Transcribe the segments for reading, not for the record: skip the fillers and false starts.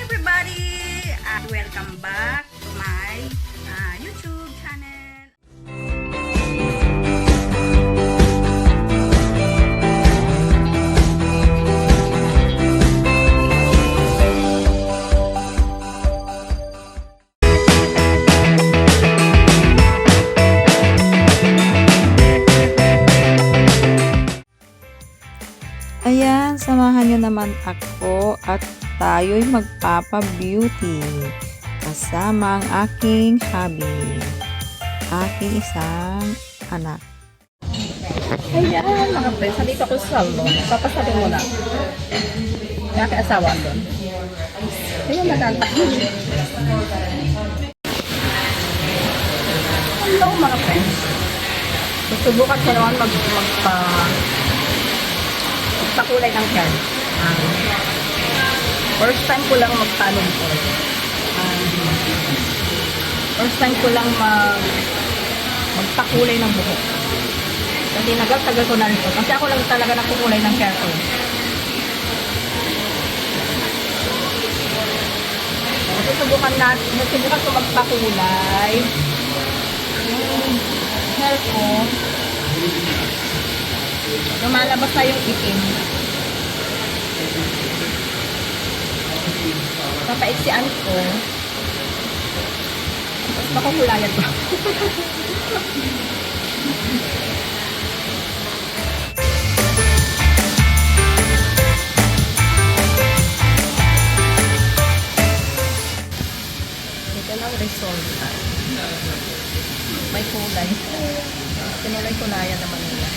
everybody! Welcome back to my YouTube channel. Ayan, samahan nyo naman ako at tayo'y magpapa-beauty kasama ang aking hubby, aking isang anak. Ayan mga friends, nandito ako sa salon. Papasabi mo na. Kaya kay asawa doon. Ayan, nagagawin. Hello mga friends. Susubukan ko naman magpakulay ng hair. First time ko lang magtanong ko. First time ko lang magpakulay ng buhok. Kasi tagal ko na rin ito. Kasi ako lang talaga nagkukulay ng hair ko. Susubukan ko magpakulay. Yung hair ko, lumalabas na yung itim. Papaiksian ko. Tapos makukulayan ko. Ito lang result. May kulay. Kinulay-kulayan naman nila.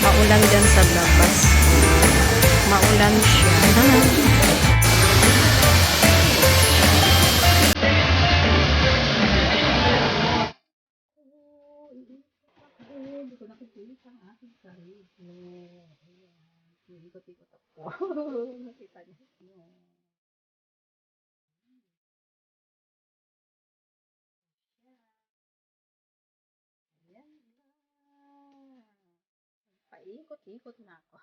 Maulan dyan sa labas. Maulan siya. Hindi ko nakikita ang aking sarili. Ikot-ikot ako. Nakita niyo. Ayan na. Paikot-ikot na ako.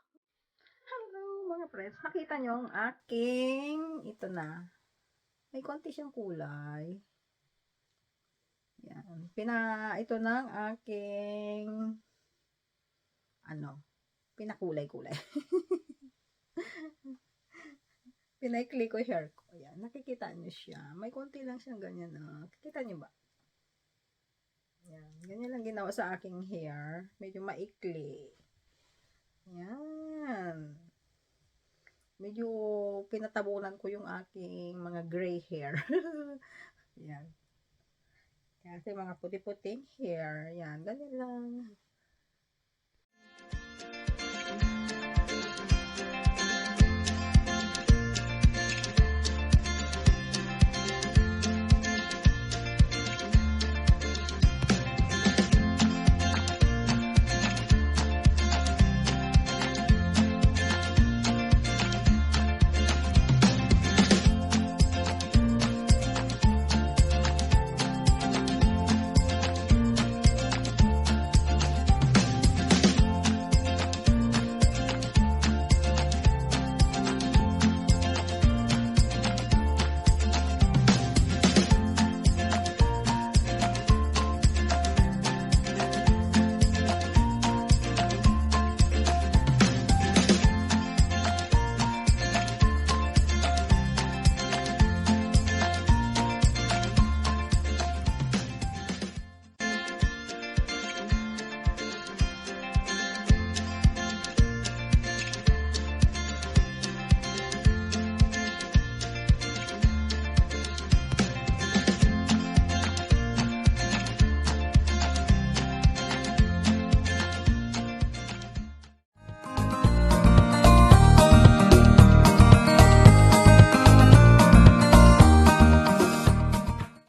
Hello mga friends. Nakita niyo ang aking, ito na. May konti siyang kulay. Yan. Ito na ang aking, pinakulay-kulay. Pinaikli ko hair ko. Yan. Nakikita niyo siya. May konti lang siyang ganyan. Nakikita niyo ba? Yan. Ganyan lang ginawa sa aking hair. Medyo maikli. Yan. Medyo pinatabunan ko yung aking mga gray hair. Yan. Kasi mga puti-puting hair. Yan. Ganyan lang.